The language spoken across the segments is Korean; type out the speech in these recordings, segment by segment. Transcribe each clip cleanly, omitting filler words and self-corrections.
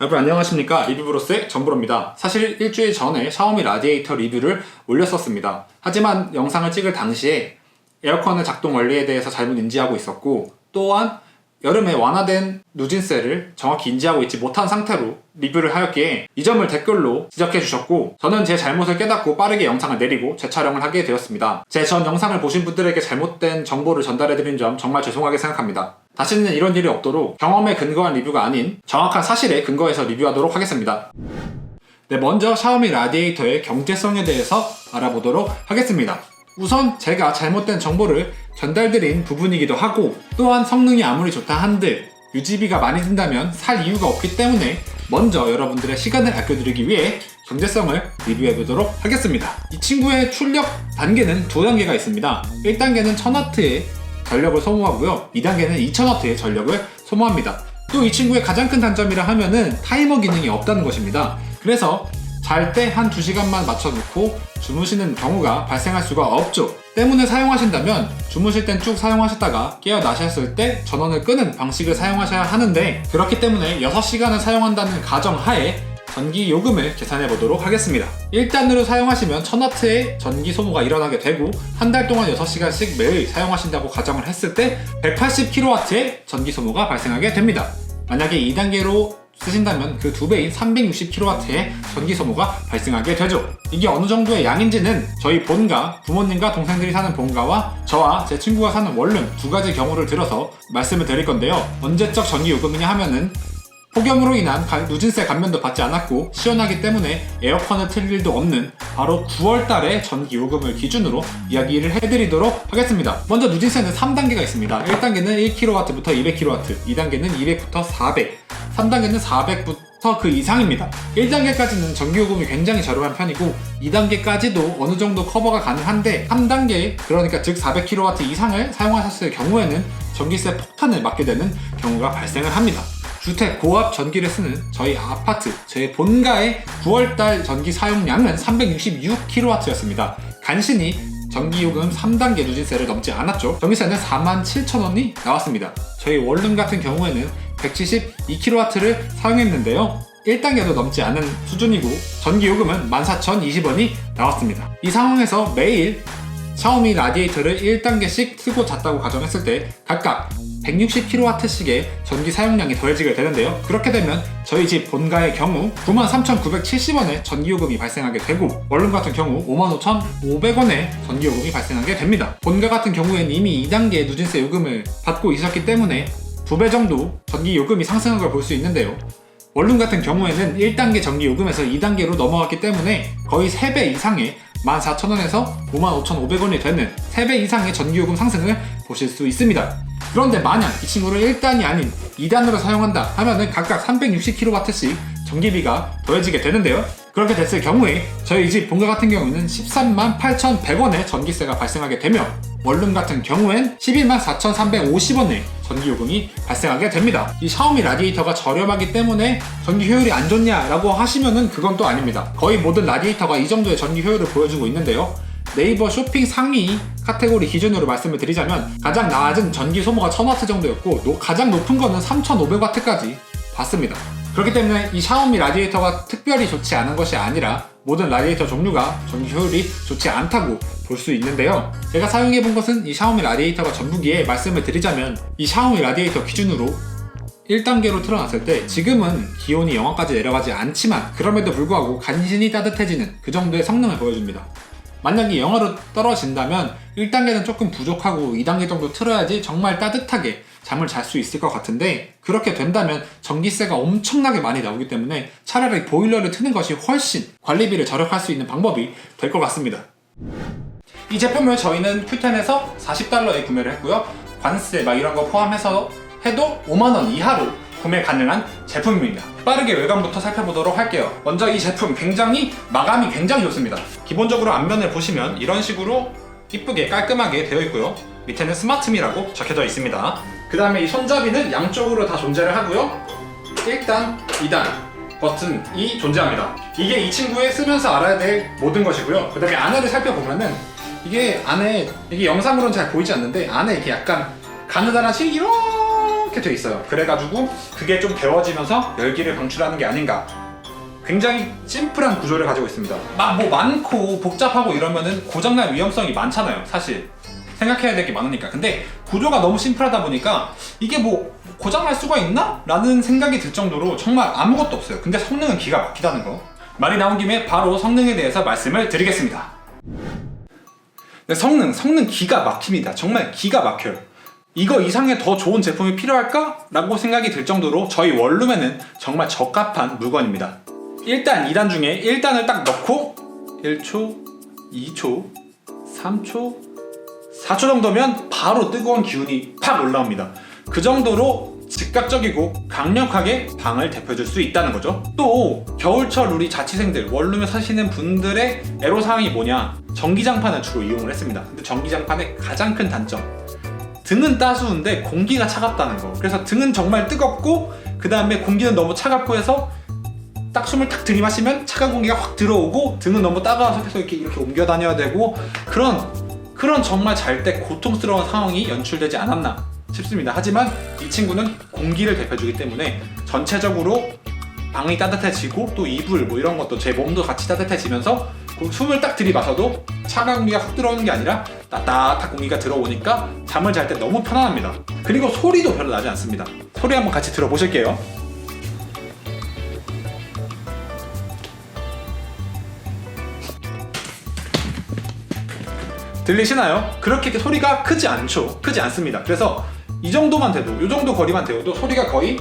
여러분 안녕하십니까, 리뷰브로스의 전브로입니다. 사실 일주일 전에 샤오미 라디에이터 리뷰를 올렸었습니다. 하지만 영상을 찍을 당시에 에어컨의 작동 원리에 대해서 잘못 인지하고 있었고, 또한 여름에 완화된 누진세를 정확히 인지하고 있지 못한 상태로 리뷰를 하였기에 이 점을 댓글로 지적해 주셨고, 저는 제 잘못을 깨닫고 빠르게 영상을 내리고 재촬영을 하게 되었습니다. 제 전 영상을 보신 분들에게 잘못된 정보를 전달해 드린 점 정말 죄송하게 생각합니다. 다시는 이런 일이 없도록 경험에 근거한 리뷰가 아닌 정확한 사실에 근거해서 리뷰하도록 하겠습니다. 네, 먼저 샤오미 라디에이터의 경제성에 대해서 알아보도록 하겠습니다. 우선 제가 잘못된 정보를 전달드린 부분이기도 하고, 또한 성능이 아무리 좋다 한들 유지비가 많이 든다면 살 이유가 없기 때문에 먼저 여러분들의 시간을 아껴드리기 위해 경제성을 리뷰해보도록 하겠습니다. 이 친구의 출력 단계는 두 단계가 있습니다. 1단계는 1000W의 전력을 소모하고요, 2단계는 2000W의 전력을 소모합니다. 또 이 친구의 가장 큰 단점이라 하면은 타이머 기능이 없다는 것입니다. 그래서 잘 때 한 2시간만 맞춰놓고 주무시는 경우가 발생할 수가 없죠. 때문에 사용하신다면 주무실 땐 쭉 사용하셨다가 깨어나셨을 때 전원을 끄는 방식을 사용하셔야 하는데, 그렇기 때문에 6시간을 사용한다는 가정하에 전기 요금을 계산해 보도록 하겠습니다. 1단으로 사용하시면 1000W의 전기 소모가 일어나게 되고, 한 달 동안 6시간씩 매일 사용하신다고 가정을 했을 때 180kW의 전기 소모가 발생하게 됩니다. 만약에 2단계로 쓰신다면 그 2배인 360kW의 전기 소모가 발생하게 되죠. 이게 어느 정도의 양인지는 저희 본가, 부모님과 동생들이 사는 본가와 저와 제 친구가 사는 원룸 두 가지 경우를 들어서 말씀을 드릴 건데요. 언제적 전기 요금이냐 하면은 폭염으로 인한 누진세 감면도 받지 않았고 시원하기 때문에 에어컨을 틀 일도 없는 바로 9월달의 전기 요금을 기준으로 이야기를 해드리도록 하겠습니다. 먼저 누진세는 3단계가 있습니다. 1단계는 1kW부터 200kW, 2단계는 200부터 400, 3단계는 400부터 그 이상입니다. 1단계까지는 전기요금이 굉장히 저렴한 편이고 2단계까지도 어느 정도 커버가 가능한데, 3단계, 그러니까 즉 400kW 이상을 사용하셨을 경우에는 전기세 폭탄을 맞게 되는 경우가 발생을 합니다. 주택 고압 전기를 쓰는 저희 아파트, 제 본가의 9월달 전기 사용량은 366kW였습니다. 간신히 전기요금 3단계 누진세를 넘지 않았죠. 전기세는 47,000원이 나왔습니다. 저희 원룸 같은 경우에는 172kW를 사용했는데요, 1단계도 넘지 않은 수준이고 전기요금은 14,020원이 나왔습니다. 이 상황에서 매일 샤오미 라디에이터를 1단계씩 쓰고 잤다고 가정했을 때 각각 160kW씩의 전기 사용량이 더해지게 되는데요. 그렇게 되면 저희 집 본가의 경우 93,970원의 전기요금이 발생하게 되고, 원룸 같은 경우 55,500원의 전기요금이 발생하게 됩니다. 본가 같은 경우에는 이미 2단계 누진세 요금을 받고 있었기 때문에 2배 정도 전기요금이 상승한 걸 볼 수 있는데요. 원룸 같은 경우에는 1단계 전기요금에서 2단계로 넘어갔기 때문에 거의 3배 이상의 14,000원에서 55,500원이 되는 3배 이상의 전기요금 상승을 보실 수 있습니다. 그런데 만약 이 친구를 1단이 아닌 2단으로 사용한다 하면은 각각 360kW씩 전기비가 더해지게 되는데요. 그렇게 됐을 경우에 저희 집 본가 같은 경우는 138,100원의 전기세가 발생하게 되며, 원룸 같은 경우엔 124,350원의 전기요금이 발생하게 됩니다. 이 샤오미 라디에이터가 저렴하기 때문에 전기 효율이 안 좋냐라고 하시면은 그건 또 아닙니다. 거의 모든 라디에이터가 이 정도의 전기 효율을 보여주고 있는데요. 네이버 쇼핑 상위 카테고리 기준으로 말씀을 드리자면 가장 낮은 전기 소모가 1000W 정도였고 가장 높은 거는 3500W까지 봤습니다. 그렇기 때문에 이 샤오미 라디에이터가 특별히 좋지 않은 것이 아니라 모든 라디에이터 종류가 전기 효율이 좋지 않다고 볼 수 있는데요. 제가 사용해본 것은 이 샤오미 라디에이터가 전부기에 말씀을 드리자면, 이 샤오미 라디에이터 기준으로 1단계로 틀어놨을 때 지금은 기온이 영하까지 내려가지 않지만 그럼에도 불구하고 간신히 따뜻해지는 그 정도의 성능을 보여줍니다. 만약에 영하로 떨어진다면 1단계는 조금 부족하고 2단계 정도 틀어야지 정말 따뜻하게 잠을 잘 수 있을 것 같은데, 그렇게 된다면 전기세가 엄청나게 많이 나오기 때문에 차라리 보일러를 트는 것이 훨씬 관리비를 절약할 수 있는 방법이 될 것 같습니다. 이 제품을 저희는 Q10에서 $40에 구매를 했고요. 관세 이런 거 포함해서 해도 5만원 이하로 구매 가능한 제품입니다. 빠르게 외관부터 살펴보도록 할게요. 먼저 이 제품 마감이 굉장히 좋습니다. 기본적으로 앞면을 보시면 이런 식으로 이쁘게 깔끔하게 되어 있고요. 밑에는 스마트미라고 적혀져 있습니다. 그 다음에 이 손잡이는 양쪽으로 다 존재를 하고요. 1단, 2단 버튼이 존재합니다. 이게 이 친구에 쓰면서 알아야 될 모든 것이고요. 그 다음에 안에를 살펴보면은 이게 안에, 이게 영상으로는 잘 보이지 않는데 안에 이렇게 약간 가느다란 실이 이렇게 돼 있어요. 그래가지고 그게 좀 데워지면서 열기를 방출하는 게 아닌가. 굉장히 심플한 구조를 가지고 있습니다. 막 뭐 많고 복잡하고 이러면은 고장날 위험성이 많잖아요. 사실 생각해야 될 게 많으니까. 근데 구조가 너무 심플하다 보니까 이게 뭐 고장날 수가 있나? 라는 생각이 들 정도로 정말 아무것도 없어요. 근데 성능은 기가 막히다는 거. 말이 나온 김에 바로 성능에 대해서 말씀을 드리겠습니다. 네, 성능 기가 막힙니다. 정말 기가 막혀요. 이거 이상의 더 좋은 제품이 필요할까? 라고 생각이 들 정도로 저희 원룸에는 정말 적합한 물건입니다. 일단 2단 중에 1단을 딱 넣고 1초, 2초, 3초, 4초 정도면 바로 뜨거운 기운이 팍 올라옵니다. 그 정도로 즉각적이고 강력하게 방을 데펴줄 수 있다는 거죠. 또 겨울철 우리 자취생들, 원룸에 사시는 분들의 애로사항이 뭐냐? 전기장판을 주로 이용을 했습니다. 근데 전기장판의 가장 큰 단점, 등은 따스운데 공기가 차갑다는 거. 그래서 등은 정말 뜨겁고 그 다음에 공기는 너무 차갑고 해서 딱 숨을 탁 들이마시면 차가운 공기가 확 들어오고, 등은 너무 따가워서 계속 이렇게 옮겨 다녀야 되고, 그런 정말 잘 때 고통스러운 상황이 연출되지 않았나 싶습니다. 하지만 이 친구는 공기를 대표주기 때문에 전체적으로 방이 따뜻해지고, 또 이불 뭐 이런 것도 제 몸도 같이 따뜻해지면서 숨을 딱 들이마셔도 차가운 공기가 확 들어오는 게 아니라 따뜻한 공기가 들어오니까 잠을 잘 때 너무 편안합니다. 그리고 소리도 별로 나지 않습니다. 소리 한번 같이 들어보실게요. 들리시나요? 그렇게 소리가 크지 않습니다. 그래서 이 정도만 돼도, 이 정도 거리만 돼도 소리가 거의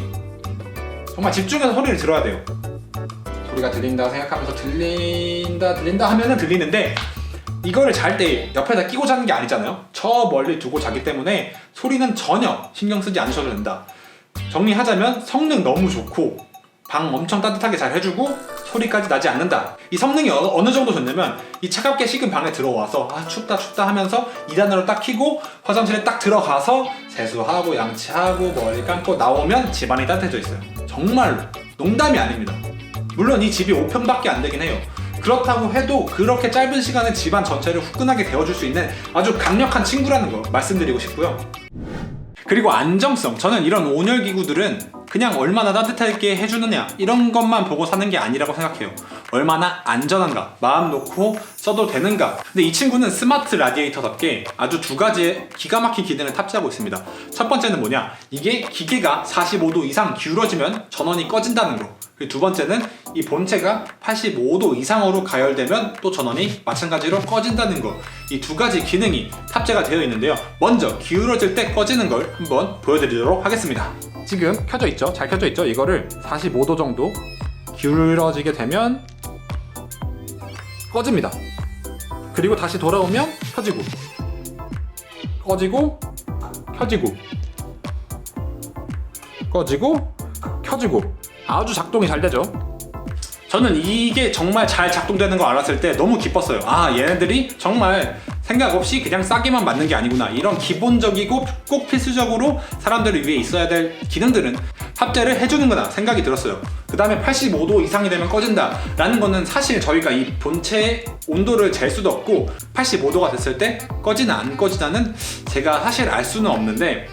정말 집중해서 소리를 들어야 돼요. 소리가 들린다 생각하면서 들린다 하면은 들리는데, 이거를 잘 때 옆에다 끼고 자는 게 아니잖아요. 저 멀리 두고 자기 때문에 소리는 전혀 신경 쓰지 않으셔도 된다. 정리하자면 성능 너무 좋고 방 엄청 따뜻하게 잘 해주고 소리까지 나지 않는다. 이 성능이 어느 정도 좋냐면, 이 차갑게 식은 방에 들어와서 춥다 하면서 2단으로 딱 켜고 화장실에 딱 들어가서 세수하고 양치하고 머리 감고 나오면 집안이 따뜻해져 있어요. 정말로 농담이 아닙니다. 물론 이 집이 5평밖에 안 되긴 해요. 그렇다고 해도 그렇게 짧은 시간에 집안 전체를 후끈하게 데워줄 수 있는 아주 강력한 친구라는 거 말씀드리고 싶고요. 그리고 안정성, 저는 이런 온열 기구들은 그냥 얼마나 따뜻하게 해주느냐 이런 것만 보고 사는 게 아니라고 생각해요. 얼마나 안전한가, 마음 놓고 써도 되는가. 근데 이 친구는 스마트 라디에이터답게 아주 두 가지의 기가 막힌 기능을 탑재하고 있습니다. 첫 번째는 뭐냐, 이게 기계가 45도 이상 기울어지면 전원이 꺼진다는 거. 그리고 두 번째는 이 본체가 85도 이상으로 가열되면 또 전원이 마찬가지로 꺼진다는 거. 이 두 가지 기능이 탑재가 되어 있는데요. 먼저 기울어질 때 꺼지는 걸 한번 보여드리도록 하겠습니다. 지금 켜져 있죠? 잘 켜져 있죠? 이거를 45도 정도 기울어지게 되면 꺼집니다. 그리고 다시 돌아오면 켜지고, 꺼지고, 켜지고, 꺼지고, 켜지고. 아주 작동이 잘 되죠. 저는 이게 정말 잘 작동되는 거 알았을 때 너무 기뻤어요. 아, 얘네들이 정말 생각 없이 그냥 싸게만 만든 게 아니구나. 이런 기본적이고 꼭 필수적으로 사람들을 위해 있어야 될 기능들은 탑재를 해주는구나 생각이 들었어요. 그 다음에 85도 이상이 되면 꺼진다 라는 거는 사실 저희가 이 본체의 온도를 잴 수도 없고, 85도가 됐을 때 꺼지나 안 꺼지나는 제가 사실 알 수는 없는데,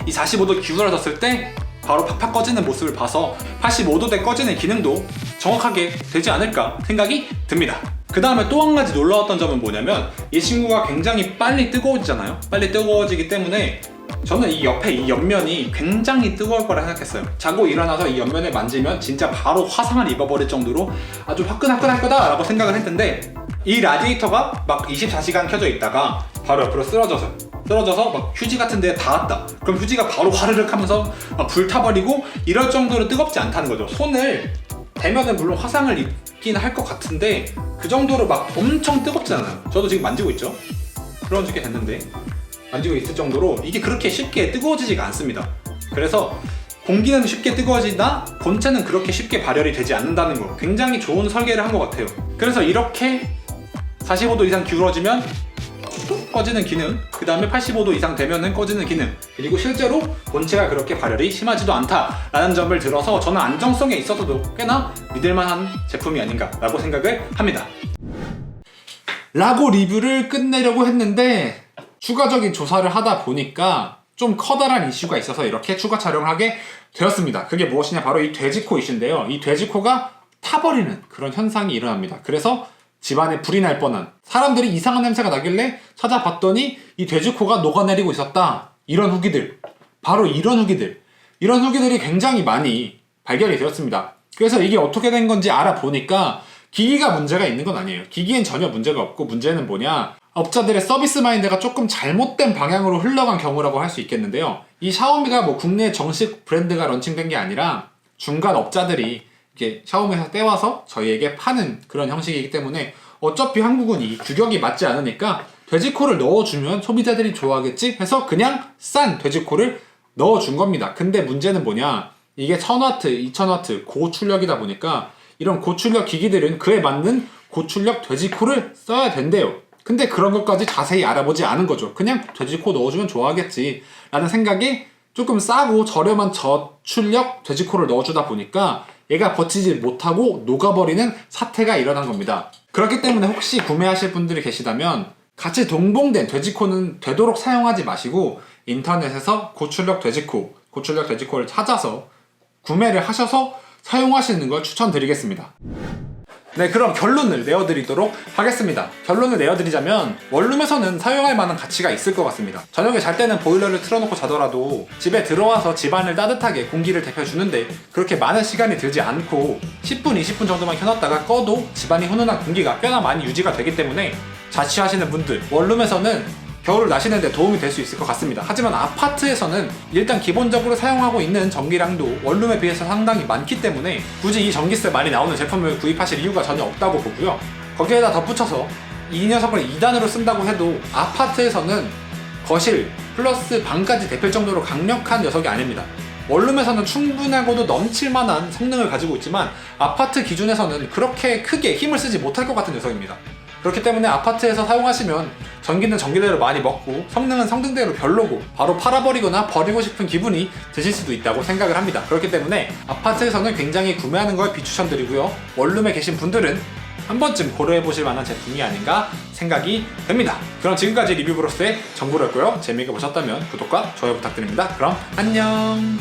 이 45도 기울어졌을 때 바로 팍팍 꺼지는 모습을 봐서 85도 대 꺼지는 기능도 정확하게 되지 않을까 생각이 듭니다. 그 다음에 또 한 가지 놀라웠던 점은 뭐냐면, 이 친구가 굉장히 빨리 뜨거워지잖아요. 빨리 뜨거워지기 때문에 저는 이 옆에 이 옆면이 굉장히 뜨거울 거라 생각했어요. 자고 일어나서 이 옆면을 만지면 진짜 바로 화상을 입어버릴 정도로 아주 화끈화끈할 거다 라고 생각을 했는데, 이 라디에이터가 막 24시간 켜져 있다가 바로 옆으로 쓰러져서 막 휴지 같은 데에 닿았다. 그럼 휴지가 바로 화르륵 하면서 막 불타버리고 이럴 정도로 뜨겁지 않다는 거죠. 손을 대면은 물론 화상을 입긴 할 것 같은데 그 정도로 막 엄청 뜨겁지 않아요. 저도 지금 만지고 있죠. 그런 적이 됐는데 만지고 있을 정도로 이게 그렇게 쉽게 뜨거워지지가 않습니다. 그래서 공기는 쉽게 뜨거워지나 본체는 그렇게 쉽게 발열이 되지 않는다는 거, 굉장히 좋은 설계를 한 것 같아요. 그래서 이렇게 45도 이상 기울어지면 뚝 꺼지는 기능, 그 다음에 85도 이상 되면은 꺼지는 기능, 그리고 실제로 본체가 그렇게 발열이 심하지도 않다라는 점을 들어서 저는 안정성에 있어서도 꽤나 믿을만한 제품이 아닌가 라고 생각을 합니다. 라고 리뷰를 끝내려고 했는데 추가적인 조사를 하다 보니까 좀 커다란 이슈가 있어서 이렇게 추가 촬영을 하게 되었습니다. 그게 무엇이냐, 바로 이 돼지코 이슈인데요. 이 돼지코가 타버리는 그런 현상이 일어납니다. 그래서 집안에 불이 날 뻔한, 사람들이 이상한 냄새가 나길래 찾아봤더니 이 돼지코가 녹아내리고 있었다. 이런 후기들, 바로 이런 후기들이 굉장히 많이 발견이 되었습니다. 그래서 이게 어떻게 된 건지 알아보니까 기기가 문제가 있는 건 아니에요. 기기엔 전혀 문제가 없고, 문제는 뭐냐, 업자들의 서비스 마인드가 조금 잘못된 방향으로 흘러간 경우라고 할 수 있겠는데요. 이 샤오미가 뭐 국내 정식 브랜드가 런칭된 게 아니라 중간 업자들이 이렇게 샤오미에서 떼와서 저희에게 파는 그런 형식이기 때문에 어차피 한국은 이 규격이 맞지 않으니까 돼지코를 넣어주면 소비자들이 좋아하겠지 해서 그냥 싼 돼지코를 넣어준 겁니다. 근데 문제는 뭐냐, 이게 1000W, 2000W 고출력이다 보니까 이런 고출력 기기들은 그에 맞는 고출력 돼지코를 써야 된대요. 근데 그런 것까지 자세히 알아보지 않은 거죠. 그냥 돼지코 넣어주면 좋아하겠지 라는 생각이, 조금 싸고 저렴한 저출력 돼지코를 넣어주다 보니까 얘가 버티지 못하고 녹아버리는 사태가 일어난 겁니다. 그렇기 때문에 혹시 구매하실 분들이 계시다면 같이 동봉된 돼지코는 되도록 사용하지 마시고 인터넷에서 고출력 돼지코를 찾아서 구매를 하셔서 사용하시는 걸 추천드리겠습니다. 네, 그럼 결론을 내어드리도록 하겠습니다. 결론을 내어드리자면 원룸에서는 사용할 만한 가치가 있을 것 같습니다. 저녁에 잘 때는 보일러를 틀어놓고 자더라도 집에 들어와서 집안을 따뜻하게 공기를 데펴주는데 그렇게 많은 시간이 들지 않고 10분, 20분 정도만 켜놨다가 꺼도 집안이 훈훈한 공기가 꽤나 많이 유지가 되기 때문에 자취하시는 분들, 원룸에서는 겨울을 나시는데 도움이 될 수 있을 것 같습니다. 하지만 아파트에서는 일단 기본적으로 사용하고 있는 전기량도 원룸에 비해서 상당히 많기 때문에 굳이 이 전기세 많이 나오는 제품을 구입하실 이유가 전혀 없다고 보고요. 거기에다 덧붙여서 이 녀석을 2단으로 쓴다고 해도 아파트에서는 거실 플러스 방까지 데필 정도로 강력한 녀석이 아닙니다. 원룸에서는 충분하고도 넘칠만한 성능을 가지고 있지만 아파트 기준에서는 그렇게 크게 힘을 쓰지 못할 것 같은 녀석입니다. 그렇기 때문에 아파트에서 사용하시면 전기는 전기대로 많이 먹고 성능은 성능대로 별로고 바로 팔아버리거나 버리고 싶은 기분이 드실 수도 있다고 생각을 합니다. 그렇기 때문에 아파트에서는 굉장히 구매하는 걸 비추천드리고요. 원룸에 계신 분들은 한 번쯤 고려해보실 만한 제품이 아닌가 생각이 됩니다. 그럼 지금까지 리뷰브로스의 정보였고요. 재미있게 보셨다면 구독과 좋아요 부탁드립니다. 그럼 안녕.